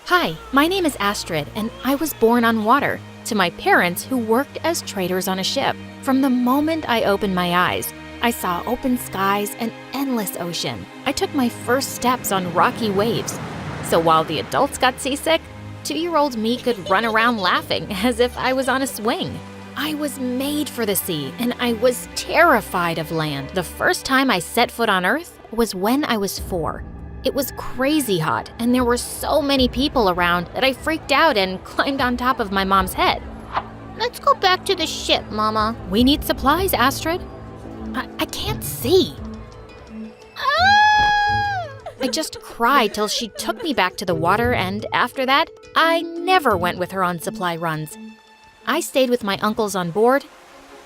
Hi, my name is Astrid, and I was born on water to my parents who worked as traders on a ship. From the moment I opened my eyes, I saw open skies and endless ocean. I took my first steps on rocky waves. So while the adults got seasick, 2-year-old me could run around laughing as if I was on a swing. I was made for the sea, and I was terrified of land. The first time I set foot on Earth was when I was 4. It was crazy hot, and there were so many people around that I freaked out and climbed on top of my mom's head. Let's go back to the ship, Mama. We need supplies, Astrid. I can't see. I just cried till she took me back to the water, and after that, I never went with her on supply runs. I stayed with my uncles on board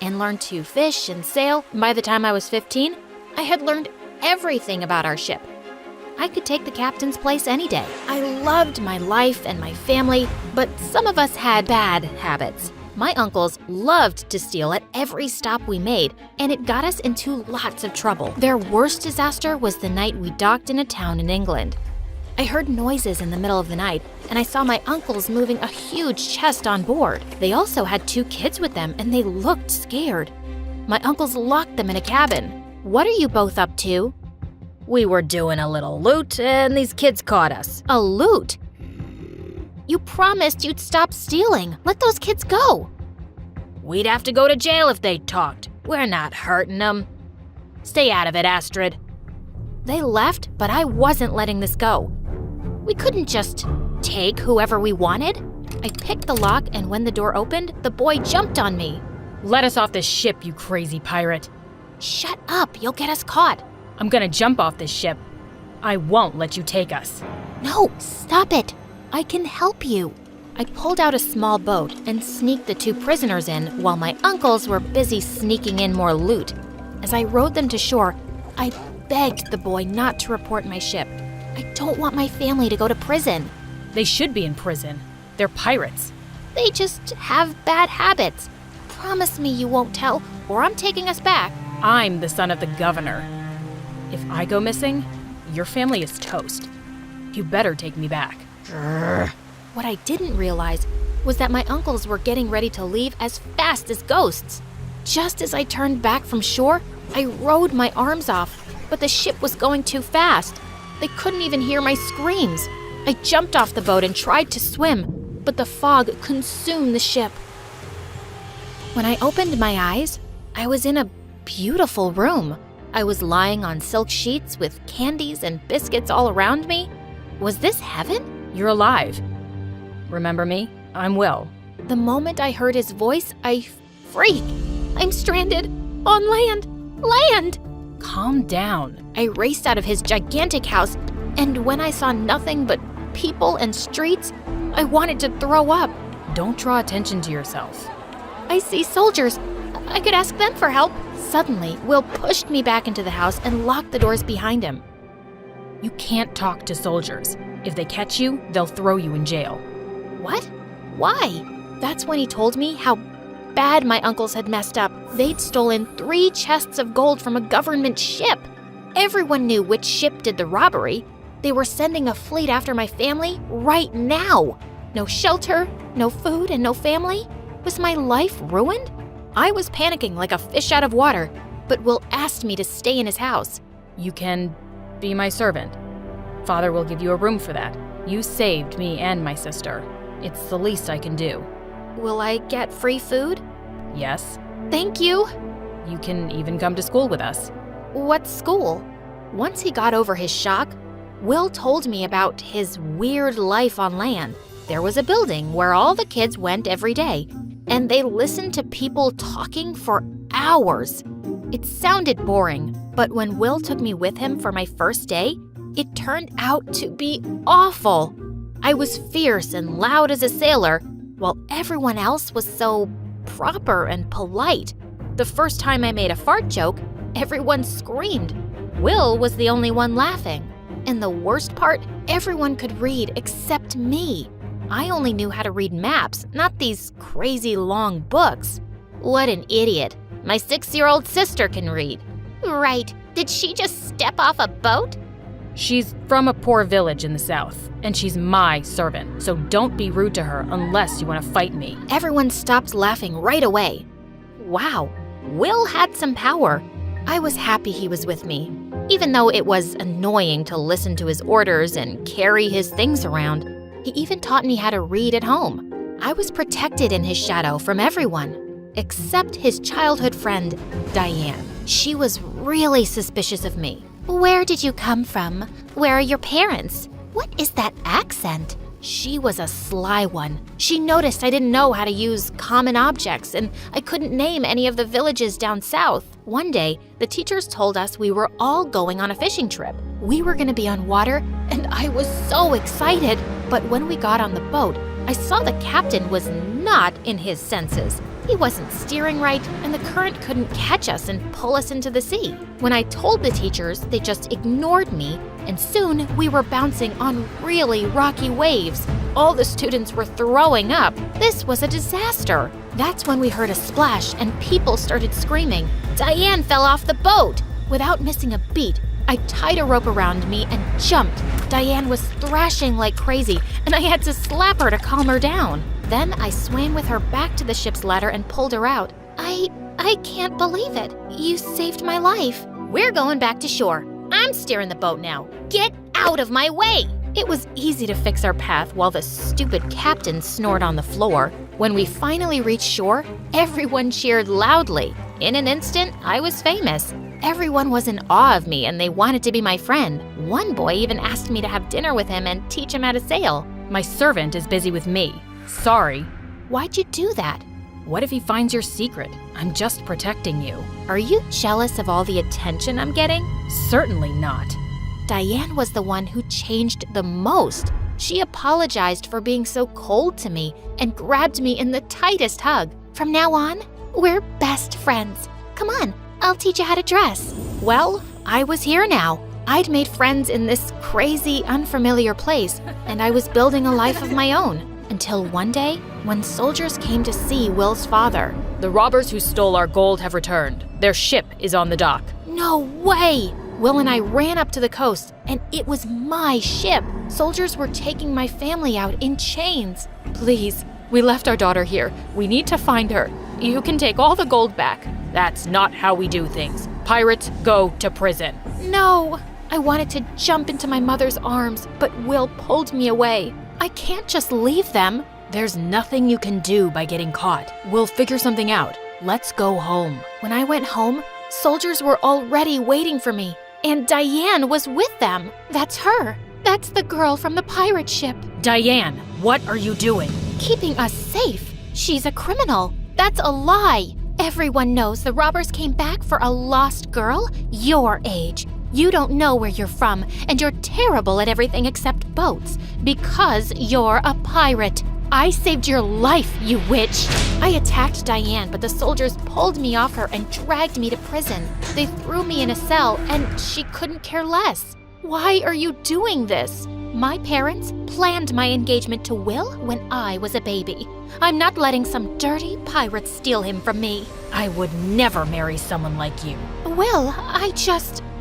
and learned to fish and sail. By the time I was 15, I had learned everything about our ship. I could take the captain's place any day. I loved my life and my family, but some of us had bad habits. My uncles loved to steal at every stop we made, and it got us into lots of trouble. Their worst disaster was the night we docked in a town in England. I heard noises in the middle of the night, and I saw my uncles moving a huge chest on board. They also had 2 kids with them, and they looked scared. My uncles locked them in a cabin. What are you both up to? We were doing a little loot, and these kids caught us. A loot? You promised you'd stop stealing. Let those kids go. We'd have to go to jail if they talked. We're not hurting them. Stay out of it, Astrid. They left, but I wasn't letting this go. We couldn't just take whoever we wanted. I picked the lock, and when the door opened, the boy jumped on me. Let us off this ship, you crazy pirate. Shut up, you'll get us caught. I'm gonna jump off this ship. I won't let you take us. No, stop it. I can help you. I pulled out a small boat and sneaked the 2 prisoners in while my uncles were busy sneaking in more loot. As I rowed them to shore, I begged the boy not to report my ship. I don't want my family to go to prison. They should be in prison. They're pirates. They just have bad habits. Promise me you won't tell, or I'm taking us back. I'm the son of the governor. If I go missing, your family is toast. You better take me back. What I didn't realize was that my uncles were getting ready to leave as fast as ghosts. Just as I turned back from shore, I rode my arms off, but the ship was going too fast. They couldn't even hear my screams. I jumped off the boat and tried to swim, but the fog consumed the ship. When I opened my eyes, I was in a beautiful room. I was lying on silk sheets with candies and biscuits all around me. Was this heaven? You're alive. Remember me? I'm Will. The moment I heard his voice, I freaked. I'm stranded on land. Land! Calm down. I raced out of his gigantic house, and when I saw nothing but people and streets, I wanted to throw up. Don't draw attention to yourself. I see soldiers. I could ask them for help. Suddenly, Will pushed me back into the house and locked the doors behind him. You can't talk to soldiers. If they catch you, they'll throw you in jail. What? Why? That's when he told me how bad my uncles had messed up. They'd stolen 3 chests of gold from a government ship. Everyone knew which ship did the robbery. They were sending a fleet after my family right now. No shelter, no food, and no family. Was my life ruined? I was panicking like a fish out of water, but Will asked me to stay in his house. You can be my servant. Father will give you a room for that. You saved me and my sister. It's the least I can do. Will I get free food? Yes. Thank you. You can even come to school with us. What school? Once he got over his shock, Will told me about his weird life on land. There was a building where all the kids went every day, and they listened to people talking for hours. It sounded boring, but when Will took me with him for my first day, it turned out to be awful. I was fierce and loud as a sailor, while everyone else was so proper and polite. The first time I made a fart joke, everyone screamed. Will was the only one laughing. And the worst part, everyone could read except me. I only knew how to read maps, not these crazy long books. What an idiot. My 6-year-old sister can read. Right. Did she just step off a boat? She's from a poor village in the south, and she's my servant, so don't be rude to her unless you want to fight me. Everyone stopped laughing right away. Wow, Will had some power. I was happy he was with me, even though it was annoying to listen to his orders and carry his things around. He even taught me how to read at home. I was protected in his shadow from everyone, except his childhood friend, Diane. She was really suspicious of me. Where did you come from? Where are your parents? What is that accent? She was a sly one. She noticed I didn't know how to use common objects and I couldn't name any of the villages down south. One day, the teachers told us we were all going on a fishing trip. We were going to be on water and I was so excited. But when we got on the boat, I saw the captain was not in his senses. He wasn't steering right, and the current couldn't catch us and pull us into the sea. When I told the teachers, they just ignored me, and soon we were bouncing on really rocky waves. All the students were throwing up. This was a disaster. That's when we heard a splash and people started screaming. Diane fell off the boat. Without missing a beat, I tied a rope around me and jumped. Diane was thrashing like crazy, and I had to slap her to calm her down. Then I swam with her back to the ship's ladder and pulled her out. I can't believe it. You saved my life. We're going back to shore. I'm steering the boat now. Get out of my way! It was easy to fix our path while the stupid captain snored on the floor. When we finally reached shore, everyone cheered loudly. In an instant, I was famous. Everyone was in awe of me and they wanted to be my friend. One boy even asked me to have dinner with him and teach him how to sail. My servant is busy with me. Sorry. Why'd you do that? What if he finds your secret? I'm just protecting you. Are you jealous of all the attention I'm getting? Certainly not. Diane was the one who changed the most. She apologized for being so cold to me and grabbed me in the tightest hug. From now on, we're best friends. Come on, I'll teach you how to dress. Well, I was here now. I'd made friends in this crazy, unfamiliar place, and I was building a life of my own. Until one day, when soldiers came to see Will's father. The robbers who stole our gold have returned. Their ship is on the dock. No way! Will and I ran up to the coast, and it was my ship. Soldiers were taking my family out in chains. Please, we left our daughter here. We need to find her. You can take all the gold back. That's not how we do things. Pirates go to prison. No! I wanted to jump into my mother's arms, but Will pulled me away. I can't just leave them. There's nothing you can do by getting caught. We'll figure something out. Let's go home. When I went home, soldiers were already waiting for me, and Diane was with them. That's her. That's the girl from the pirate ship. Diane, what are you doing? Keeping us safe. She's a criminal. That's a lie. Everyone knows the robbers came back for a lost girl your age. You don't know where you're from, and you're terrible at everything except boats, because you're a pirate. I saved your life, you witch! I attacked Diane, but the soldiers pulled me off her and dragged me to prison. They threw me in a cell, and she couldn't care less. Why are you doing this? My parents planned my engagement to Will when I was a baby. I'm not letting some dirty pirate steal him from me. I would never marry someone like you. Will,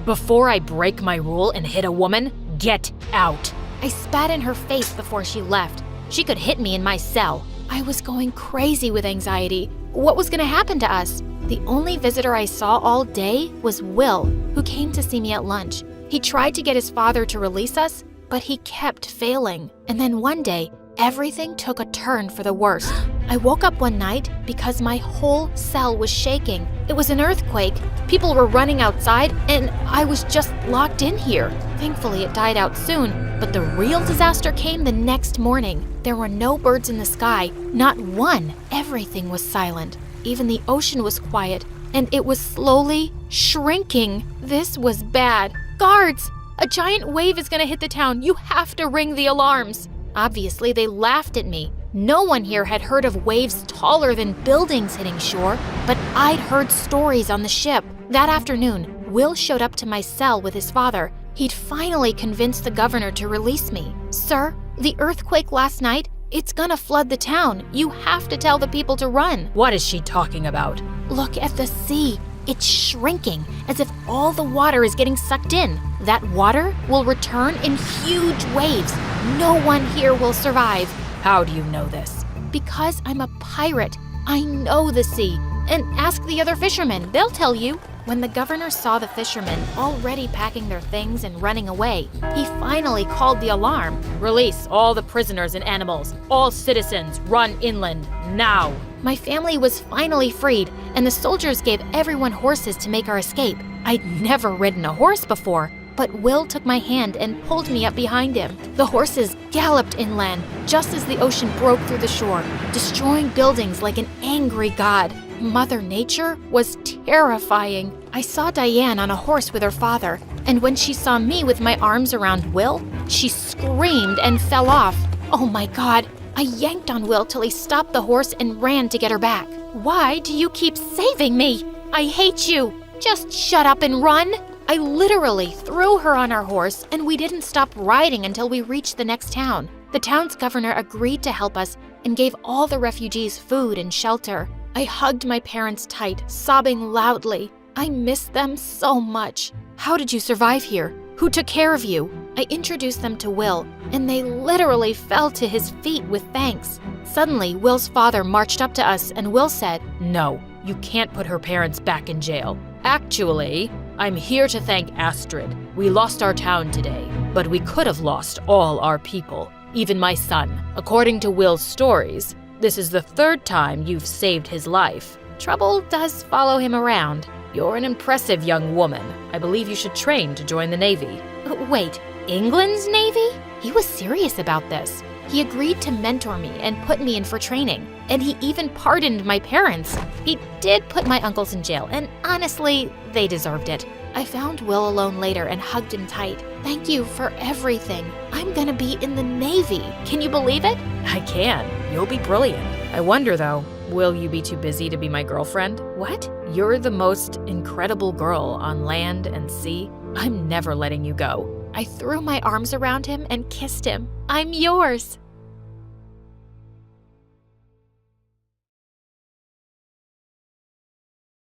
Before I break my rule and hit a woman, get out. I spat in her face before she left. She could hit me in my cell. I was going crazy with anxiety. What was going to happen to us? The only visitor I saw all day was Will, who came to see me at lunch. He tried to get his father to release us, but he kept failing. And then one day, everything took a turn for the worse. I woke up one night because my whole cell was shaking. It was an earthquake. People were running outside, and I was just locked in here. Thankfully, it died out soon, but the real disaster came the next morning. There were no birds in the sky, not one. Everything was silent. Even the ocean was quiet, and it was slowly shrinking. This was bad. Guards! A giant wave is gonna hit the town. You have to ring the alarms. Obviously, they laughed at me. No one here had heard of waves taller than buildings hitting shore, but I'd heard stories on the ship. That afternoon, Will showed up to my cell with his father. He'd finally convinced the governor to release me. Sir, the earthquake last night, it's gonna flood the town. You have to tell the people to run. What is she talking about? Look at the sea. It's shrinking, as if all the water is getting sucked in. That water will return in huge waves. No one here will survive. How do you know this? Because I'm a pirate, I know the sea. And ask the other fishermen, they'll tell you. When the governor saw the fishermen already packing their things and running away, he finally called the alarm. Release all the prisoners and animals. All citizens, run inland, now. My family was finally freed, and the soldiers gave everyone horses to make our escape. I'd never ridden a horse before, but Will took my hand and pulled me up behind him. The horses galloped inland just as the ocean broke through the shore, destroying buildings like an angry god. Mother Nature was terrifying. I saw Diane on a horse with her father, and when she saw me with my arms around Will, she screamed and fell off. Oh my God! I yanked on Will till he stopped the horse and ran to get her back. Why do you keep saving me? I hate you! Just shut up and run! I literally threw her on our horse, and we didn't stop riding until we reached the next town. The town's governor agreed to help us and gave all the refugees food and shelter. I hugged my parents tight, sobbing loudly. I miss them so much. How did you survive here? Who took care of you? I introduced them to Will, and they literally fell to his feet with thanks. Suddenly, Will's father marched up to us, and Will said, No, you can't put her parents back in jail. Actually, I'm here to thank Astrid. We lost our town today, but we could have lost all our people, even my son. According to Will's stories, this is the third time you've saved his life. Trouble does follow him around. You're an impressive young woman. I believe you should train to join the Navy. Wait, England's Navy? He was serious about this. He agreed to mentor me and put me in for training, and he even pardoned my parents. He did put my uncles in jail, and honestly, they deserved it. I found Will alone later and hugged him tight. Thank you for everything. I'm gonna be in the Navy. Can you believe it? I can. You'll be brilliant. I wonder, though, will you be too busy to be my girlfriend? What? You're the most incredible girl on land and sea. I'm never letting you go. I threw my arms around him and kissed him. I'm yours.